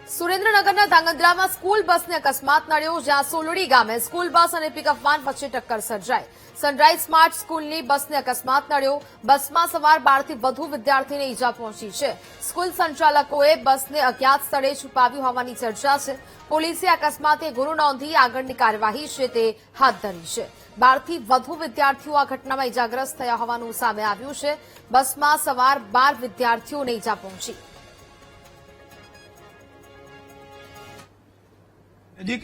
સુરેન્દ્રનગરના ધાંગધ્રામાં સ્કૂલ બસને અકસ્માત નડ્યો, જ્યાં સોલડી ગામે સ્કૂલ બસ અને પિકઅપ વાન વચ્ચે ટક્કર સર્જાઈ। સનરાઈઝ સ્માર્ટ સ્કૂલની બસને અકસ્માત નડ્યો। બસમાં સવાર 12 થી વધુ વિદ્યાર્થીને ઈજા પહોંચી છે। સ્કૂલ સંચાલકોએ બસને અજ્ઞાત સ્થળે છુપાવી હોવાની ચર્ચા છે। પોલીસે અકસ્માતે ગુનો નોંધી આગળની કાર્યવાહી છે તે હાથ ધરી છે। 12 થી વધુ વિદ્યાર્થીઓ આ ઘટનામાં ઈજાગ્રસ્ત થયા હોવાનું સામે આવ્યું છે। બસમાં સવાર 12 વિદ્યાર્થીઓને ઈજા પહોંચી।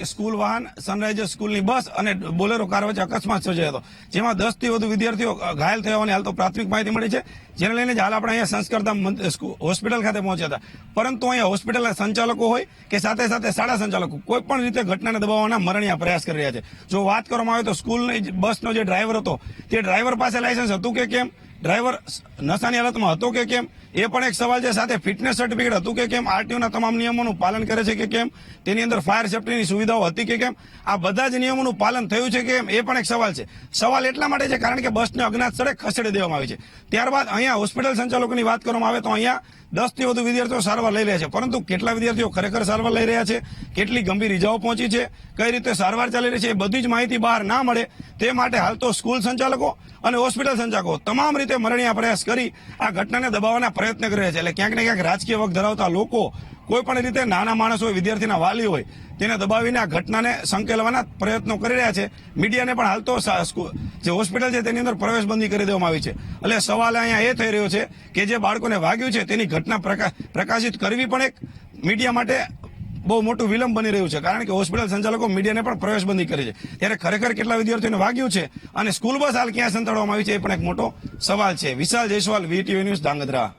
સ્કૂલ વાહન સનરાઈઝર સ્કૂલની બસ અને બોલેરો કાર વચ્ચે અકસ્માત સર્જાયો હતો, જેમાં 10 થી વધુ વિદ્યાર્થીઓ ઘાયલ થયા હોવાની હાલ તો પ્રાથમિક માહિતી મળી છે, જેને લઈને હાલ આપણે અહીંયા સંસ્કારધામ હોસ્પિટલ ખાતે પહોંચ્યા હતા। પરંતુ અહીંયા હોસ્પિટલના સંચાલકો હોય કે સાથે સાથે શાળા સંચાલકો કોઈ પણ રીતે ઘટનાને દબાવવાના મરણિયા પ્રયાસ કરી રહ્યા છે। જો વાત કરવામાં આવે તો સ્કૂલની બસનો જે ડ્રાઈવર હતો તે ડ્રાઈવર પાસે લાયસન્સ હતું કે કેમ, ડ્રાઈવર નશાની હાલતમાં હતો કે કેમ, એ પણ એક સવાલ છે। સાથે ફિટનેસ સર્ટિફિકેટ હતું કે કેમ, આરટીઓના તમામ નિયમોનું પાલન કરે છે કે કેમ, તેની અંદર ફાયર સેફ્ટીની સુવિધાઓ હતી કે કેમ, આ બધા જ નિયમોનું પાલન થયું છે કે કેમ, એ પણ એક સવાલ છે। સવાલ એટલા માટે છે કારણ કે બસને અજ્ઞાત સ્થળે ખસેડી દેવામાં આવી છે। ત્યારબાદ અહીંયા હોસ્પિટલ સંચાલકોની વાત કરવામાં આવે તો અહીંયા 10 થી વધુ વિદ્યાર્થીઓ સારવાર લઈ રહ્યા છે, પરંતુ કેટલા વિદ્યાર્થીઓ ખરેખર સારવાર લઈ રહ્યા છે, કેટલી ગંભીર ઇજાઓ પહોંચી છે, કઈ રીતે સારવાર ચાલી રહી છે, એ બધી જ માહિતી બહાર ના મળે તે માટે હાલ તો સ્કૂલ સંચાલકો અને હોસ્પિટલ સંચાલકો તમામ રીતે મરણિયા પ્રયાસ કરી આ ઘટનાને દબાવવાના પ્રયત્ન કરી રહ્યા છે। એટલે ક્યાંક ને ક્યાંક રાજકીય વગ ધરાવતા લોકો કોઈ પણ રીતે નાના માણસ હોય, વિદ્યાર્થીના વાલી હોય, તેને દબાવીને આ ઘટનાને સંકેલવાના પ્રયત્નો કરી રહ્યા છે। મીડિયાને પણ હાલ તો જે હોસ્પિટલ છે તેની અંદર પ્રવેશબંધી કરી દેવામાં આવી છે। એટલે સવાલ અહીંયા એ થઈ રહ્યો છે કે જે બાળકોને વાગ્યું છે તેની ઘટના પ્રકાશિત કરવી પણ એક મીડિયા માટે બહુ મોટું વિલંબ બની રહ્યું છે, કારણ કે હોસ્પિટલ સંચાલકો મીડિયાને પણ પ્રવેશબંધી કરી છે। ત્યારે ખરેખર કેટલા વિદ્યાર્થીઓને વાગ્યું છે અને સ્કૂલ બસ હાલ ક્યાં સંતાડવામાં આવી છે એ પણ એક મોટો સવાલ છે। વિશાલ જયસ્વાલ, VTV ન્યૂઝ, ધાંગધ્રા।